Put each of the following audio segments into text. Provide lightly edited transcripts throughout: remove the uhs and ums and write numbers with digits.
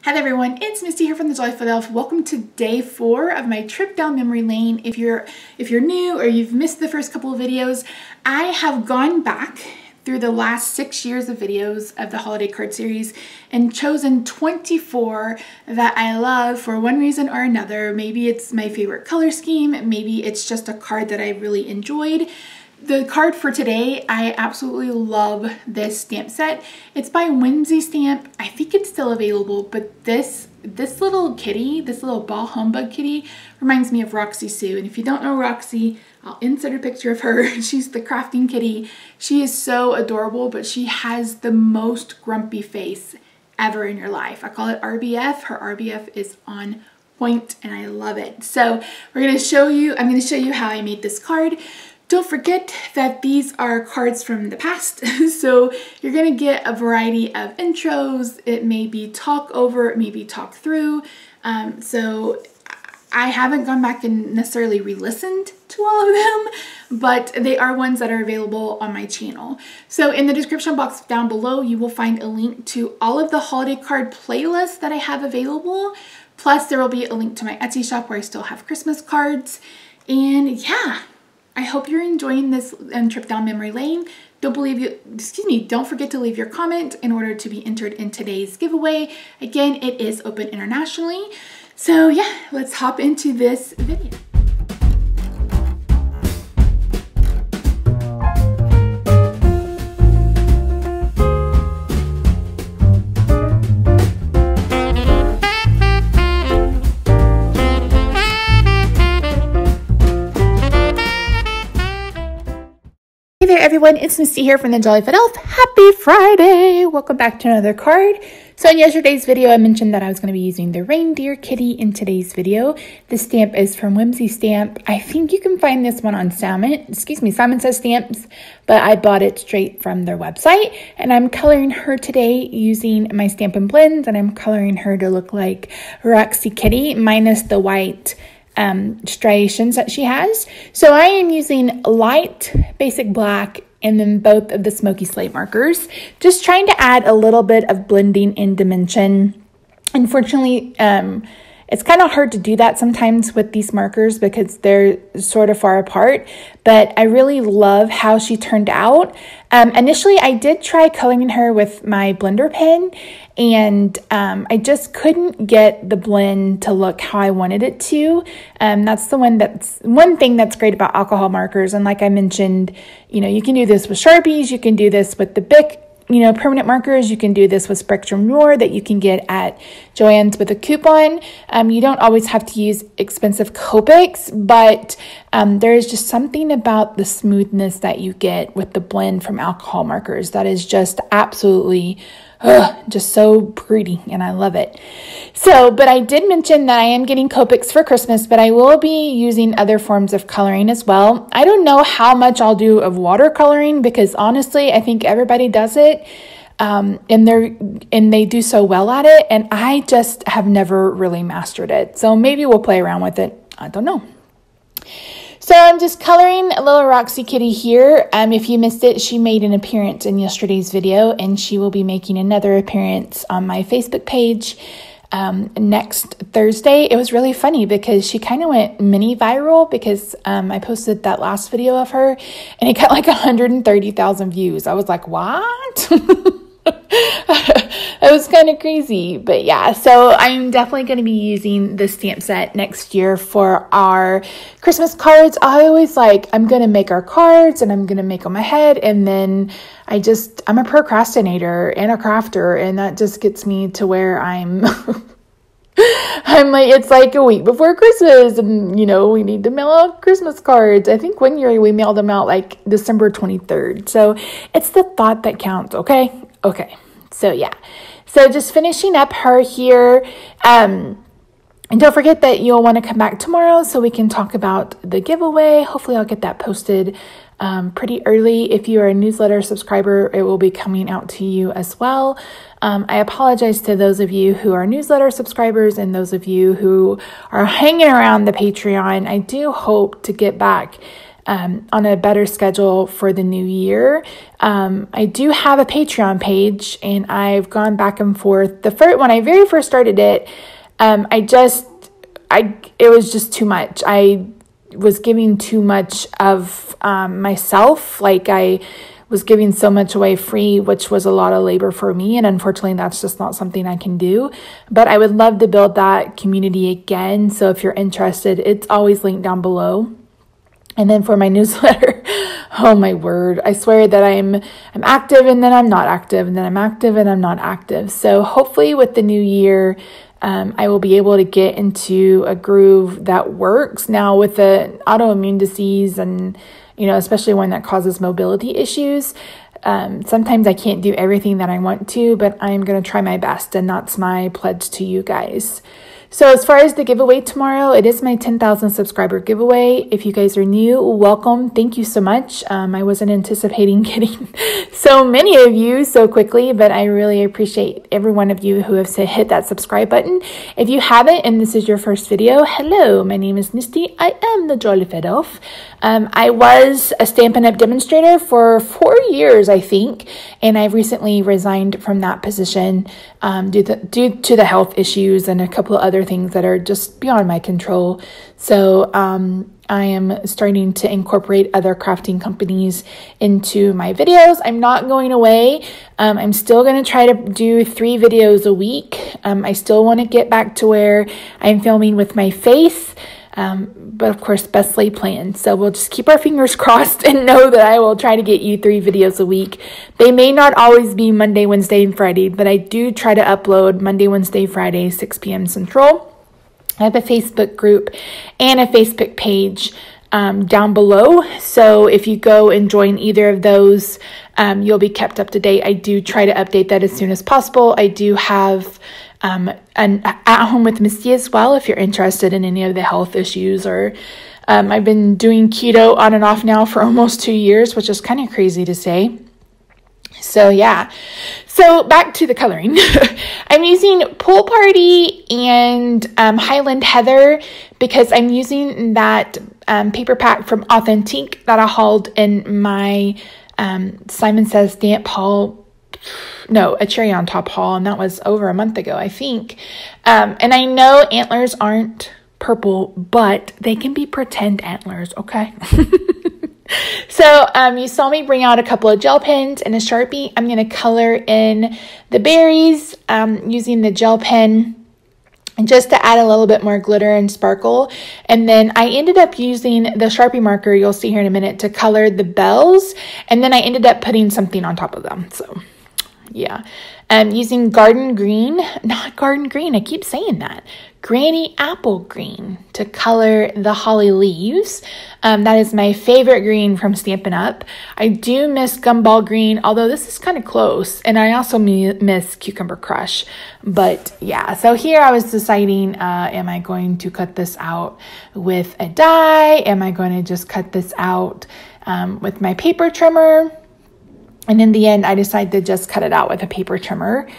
Hi everyone, it's Misty here from TheJollyFatElf. Welcome to day 4 of my trip down memory lane. If you're new or you've missed the first couple of videos, I have gone back through the last 6 years of videos of the holiday card series and chosen 24 that I love for one reason or another. Maybe it's my favorite color scheme, maybe it's just a card that I really enjoyed. The card for today, I absolutely love this stamp set. It's by Whimsy Stamp. I think it's still available, but this little kitty, this little ball humbug kitty reminds me of Roxy Sue. And if you don't know Roxy, I'll insert a picture of her. She's the crafting kitty. She is so adorable, but she has the most grumpy face ever in your life. I call it RBF. Her RBF is on point and I love it. So I'm going to show you how I made this card. Don't forget that these are cards from the past, so you're going to get a variety of intros. It may be talk over, it may be talk through. So I haven't gone back and necessarily re-listened to all of them, but they are ones that are available on my channel. So in the description box down below, you will find a link to all of the holiday card playlists that I have available. Plus there will be a link to my Etsy shop where I still have Christmas cards. And yeah, I hope you're enjoying this trip down memory lane. Don't forget to leave your comment in order to be entered in today's giveaway. Again, it is open internationally. So yeah, let's hop into this video. Hey there everyone, it's Misty here from TheJollyFatElf. Happy Friday! Welcome back to another card. So in yesterday's video, I mentioned that I was going to be using the Reindeer kitty in today's video. The stamp is from Whimsy Stamp. I think you can find this one on Simon Says Stamps, but I bought it straight from their website. And I'm coloring her today using my Stampin' Blends, and I'm coloring her to look like Roxy Kitty minus the white striations that she has. So I am using light basic black and then both of the smoky slate markers, just trying to add a little bit of blending in dimension. Unfortunately, it's kind of hard to do that sometimes with these markers because they're sort of far apart, but I really love how she turned out. Initially, I did try coloring her with my blender pen, and I just couldn't get the blend to look how I wanted it to. That's one thing that's great about alcohol markers. And like I mentioned, you can do this with Sharpies, you can do this with the Bic, permanent markers. You can do this with Spectrum Noir that you can get at Joann's with a coupon. You don't always have to use expensive Copics, but there is just something about the smoothness that you get with the blend from alcohol markers that is just absolutely just so pretty, and I love it. So, but I did mention that I am getting Copics for Christmas, but I will be using other forms of coloring as well. I don't know how much I'll do of watercoloring because honestly, I think everybody does it, and they do so well at it, and I just have never really mastered it. So maybe we'll play around with it. I don't know. So I'm just coloring a little Roxy Kitty here. If you missed it, she made an appearance in yesterday's video, and she will be making another appearance on my Facebook page next Thursday. It was really funny because she kind of went mini viral because I posted that last video of her, and it got like 130,000 views. I was like, what? It was kind of crazy, but yeah, so I'm definitely going to be using the stamp set next year for our Christmas cards. I'm going to make our cards and I'm going to make them ahead, and then I'm a procrastinator and a crafter, and that just gets me to where I'm like, it's like a week before Christmas, and we need to mail out Christmas cards. I think one year we mailed them out like December 23rd. So it's the thought that counts. Okay. So yeah. So just finishing up her here. And don't forget that you'll want to come back tomorrow so we can talk about the giveaway. Hopefully I'll get that posted pretty early. If you are a newsletter subscriber, it will be coming out to you as well. I apologize to those of you who are newsletter subscribers and those of you who are hanging around the Patreon. I do hope to get back on a better schedule for the new year. I do have a Patreon page, and I've gone back and forth. When I very first started it, it was just too much. I was giving too much of myself. Like, I was giving so much away free, which was a lot of labor for me. And unfortunately, that's just not something I can do. But I would love to build that community again. So if you're interested, it's always linked down below. And then for my newsletter, oh my word, I swear that I'm active and then I'm not active, and then I'm active and I'm not active. So hopefully with the new year, I will be able to get into a groove that works. Now with the autoimmune disease, and especially one that causes mobility issues, sometimes I can't do everything that I want to, but I'm going to try my best, and that's my pledge to you guys. So as far as the giveaway tomorrow, it is my 10,000 subscriber giveaway. If you guys are new, welcome. Thank you so much. I wasn't anticipating getting so many of you so quickly, but I really appreciate every one of you who have hit that subscribe button. If you haven't, and this is your first video, hello, my name is Misty. I am the JollyFatElf. I was a Stampin' Up! Demonstrator for 4 years, I think, and I've recently resigned from that position due to the health issues and a couple of other things that are just beyond my control. So I am starting to incorporate other crafting companies into my videos. I'm not going away. I'm still going to try to do 3 videos a week. I still want to get back to where I'm filming with my face. But of course, best laid plans. So we'll just keep our fingers crossed and know that I will try to get you 3 videos a week. They may not always be Monday, Wednesday, and Friday, but I do try to upload Monday, Wednesday, Friday, 6 p.m. Central. I have a Facebook group and a Facebook page down below. So if you go and join either of those, you'll be kept up to date. I do try to update that as soon as possible. I do have an At Home with Misty as well, if you're interested in any of the health issues. Or I've been doing keto on and off now for almost 2 years, which is kind of crazy to say. So yeah, so back to the coloring. I'm using Pool Party and Highland Heather because I'm using that paper pack from Authentique that I hauled in my Simon Says stamp haul. No, a cherry on top haul, and that was over a month ago, I think. And I know antlers aren't purple, but they can be pretend antlers, okay? So you saw me bring out a couple of gel pens and a Sharpie. I'm going to color in the berries using the gel pen just to add a little bit more glitter and sparkle. And then I ended up using the Sharpie marker, you'll see here in a minute, to color the bells. And then I ended up putting something on top of them. So yeah, using Garden Green, not Garden Green, I keep saying that, Granny Apple Green to color the holly leaves. That is my favorite green from Stampin' Up! I do miss Gumball Green, although this is kind of close, and I also miss Cucumber Crush. But yeah, so here I was deciding, am I going to cut this out with a die? Am I going to just cut this out with my paper trimmer? And in the end, I decided to just cut it out with a paper trimmer,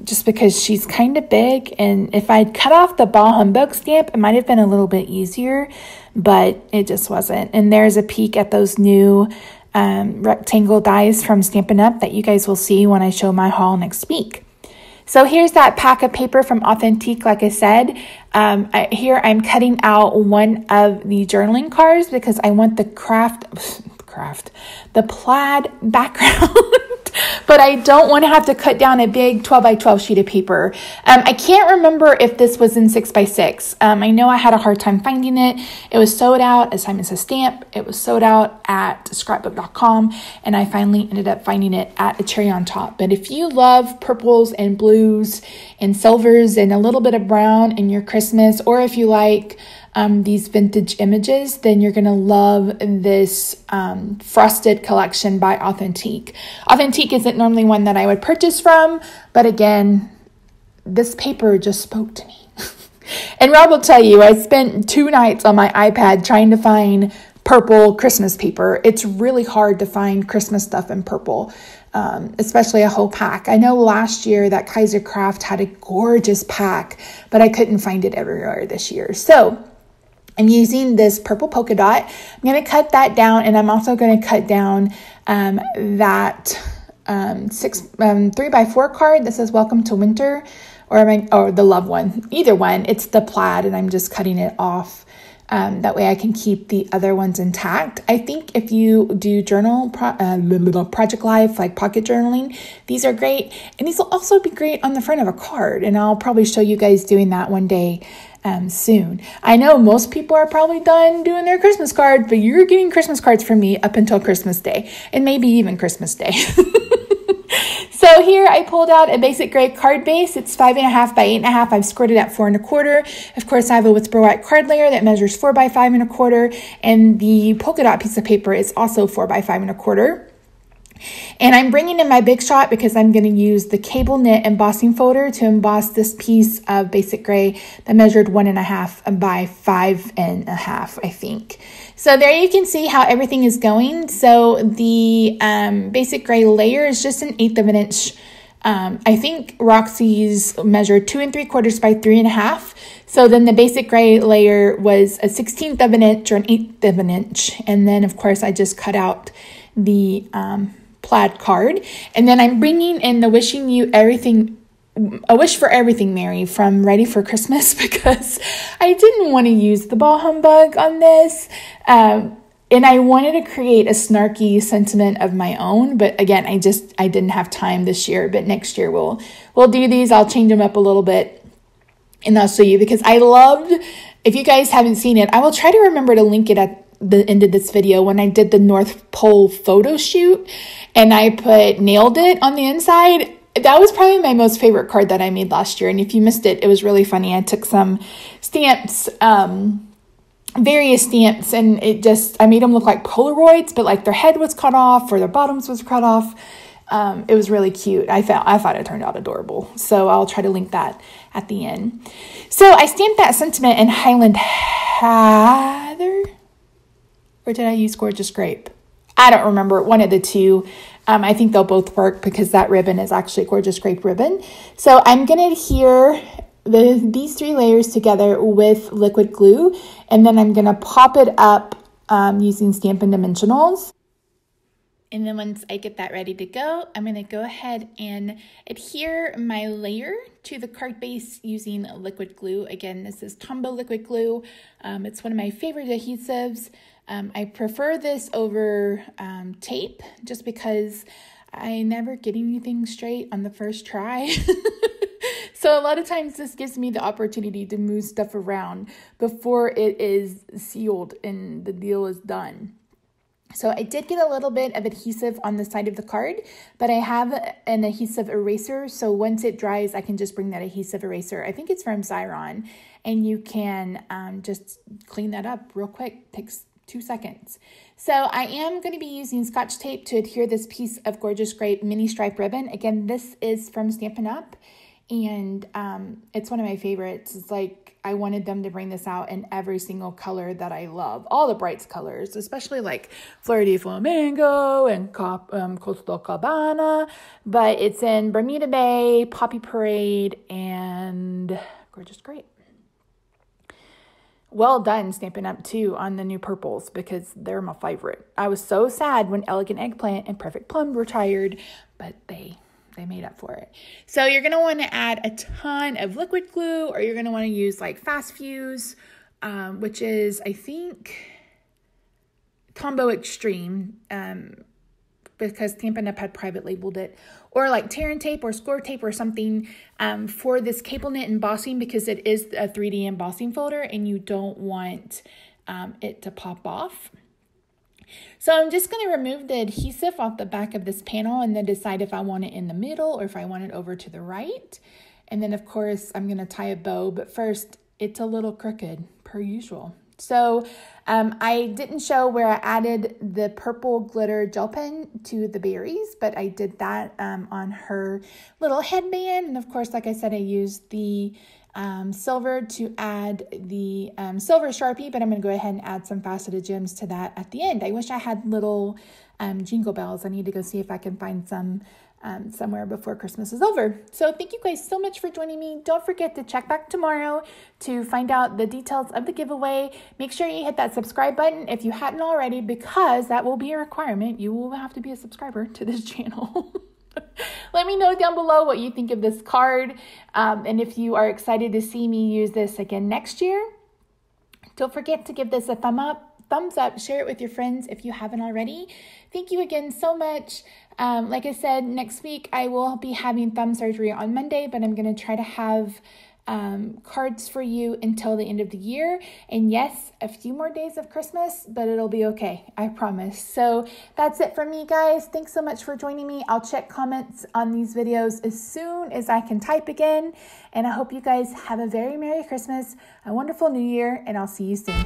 just because she's kind of big. And if I'd cut off the Ball Humbug stamp, it might have been a little bit easier, but it just wasn't. And there's a peek at those new rectangle dies from Stampin' Up! That you guys will see when I show my haul next week. So here's that pack of paper from Authentique, like I said. Here I'm cutting out one of the journaling cards because I want the plaid background, but I don't want to have to cut down a big 12 by 12 sheet of paper. I can't remember if this was in 6 by 6. I know I had a hard time finding it. It was sold out at Simon Says Stamp. It was sold out at scrapbook.com, and I finally ended up finding it at a Cherry on Top. But if you love purples and blues and silvers and a little bit of brown in your Christmas, or if you like these vintage images, then you're going to love this frosted collection by Authentique. Authentique isn't normally one that I would purchase from, but again, this paper just spoke to me. And Rob will tell you, I spent 2 nights on my iPad trying to find purple Christmas paper. It's really hard to find Christmas stuff in purple, especially a whole pack. I know last year that Kaiser Craft had a gorgeous pack, but I couldn't find it everywhere this year. So I'm using this purple polka dot. I'm going to cut that down, and I'm also going to cut down that 3x4 card that says Welcome to Winter, or the love one. Either one. It's the plaid, and I'm just cutting it off. That way I can keep the other ones intact. I think if you do journal project life, like pocket journaling, these are great. And these will also be great on the front of a card. And I'll probably show you guys doing that one day soon. I know most people are probably done doing their Christmas cards, but you're getting Christmas cards from me up until Christmas Day, and maybe even Christmas Day. So here I pulled out a basic gray card base. It's 5.5 by 8.5. I've scored it at 4.25. Of course, I have a Whisper White card layer that measures 4 by 5.25, and the polka dot piece of paper is also 4 by 5.25. And I'm bringing in my Big Shot because I'm going to use the cable knit embossing folder to emboss this piece of basic gray that measured 1.5 by 5.5, I think. So there you can see how everything is going. So the basic gray layer is just 1/8 of an inch. I think Roxy's measured 2 3/4 by 3.5. So then the basic gray layer was 1/16 of an inch or 1/8 of an inch. And then of course I just cut out the plaid card. And then I'm bringing in the Wishing You Everything, A Wish for Everything, Mary from Ready for Christmas, because I didn't want to use the ball humbug on this. And I wanted to create a snarky sentiment of my own. But again, I didn't have time this year, but next year we'll do these. I'll change them up a little bit and I'll show you, because I loved, if you guys haven't seen it, I will try to remember to link it at the end of this video, when I did the North Pole photo shoot and I put Nailed It on the inside. That was probably my most favorite card that I made last year. And if you missed it, it was really funny. I took some stamps, various stamps, and I made them look like Polaroids, but like their head was cut off or their bottoms was cut off. It was really cute. I thought it turned out adorable. So I'll try to link that at the end. So I stamped that sentiment in Highland Heather. Or did I use Gorgeous Grape? I don't remember. One of the two. I think they'll both work because that ribbon is actually Gorgeous Grape ribbon. So I'm going to adhere these 3 layers together with liquid glue. And then I'm going to pop it up using Stampin' Dimensionals. And then once I get that ready to go, I'm going to go ahead and adhere my layer to the card base using liquid glue. Again, this is Tombow liquid glue. It's one of my favorite adhesives. I prefer this over tape just because I never get anything straight on the first try. So a lot of times this gives me the opportunity to move stuff around before it is sealed and the deal is done. So I did get a little bit of adhesive on the side of the card, but I have an adhesive eraser. So once it dries, I can just bring that adhesive eraser. I think it's from Xyron, and you can just clean that up real quick. Takes 2 seconds. So I am going to be using Scotch tape to adhere this piece of Gorgeous Grape mini stripe ribbon. Again, this is from Stampin' Up, and it's one of my favorites. It's like I wanted them to bring this out in every single color that I love. All the brights colors, especially like Fleur de Flamingo and Coastal Cabana. But it's in Bermuda Bay, Poppy Parade, and Gorgeous Grape. Well done, Stampin' Up, too, on the new purples, because they're my favorite. I was so sad when Elegant Eggplant and Perfect Plum retired, but they made up for it. So you're going to want to add a ton of liquid glue, or you're going to want to use like Fast Fuse, which is, I think, Tombow Extreme, because Stampin' Up had private labeled it, or like Terran tape or Score tape or something for this cable knit embossing, because it is a 3D embossing folder and you don't want it to pop off. So I'm just going to remove the adhesive off the back of this panel and then decide if I want it in the middle or if I want it over to the right. And then of course I'm going to tie a bow, but first it's a little crooked per usual. So I didn't show where I added the purple glitter gel pen to the berries, but I did that on her little headband. And of course, like I said, I used the silver to add the silver Sharpie, but I'm going to go ahead and add some faceted gems to that at the end. I wish I had little jingle bells. I need to go see if I can find some somewhere before Christmas is over. So thank you guys so much for joining me. Don't forget to check back tomorrow to find out the details of the giveaway. Make sure you hit that subscribe button if you hadn't already, because that will be a requirement. You will have to be a subscriber to this channel. Let me know down below what you think of this card, and if you are excited to see me use this again next year. Don't forget to give this a thumbs up, share it with your friends if you haven't already. Thank you again so much. Like I said, next week I will be having thumb surgery on Monday, but I'm going to try to have cards for you until the end of the year. And yes, a few more days of Christmas, but it'll be okay, I promise. So that's it for me, guys. Thanks so much for joining me. I'll check comments on these videos as soon as I can type again. And I hope you guys have a very Merry Christmas, a wonderful New Year, and I'll see you soon.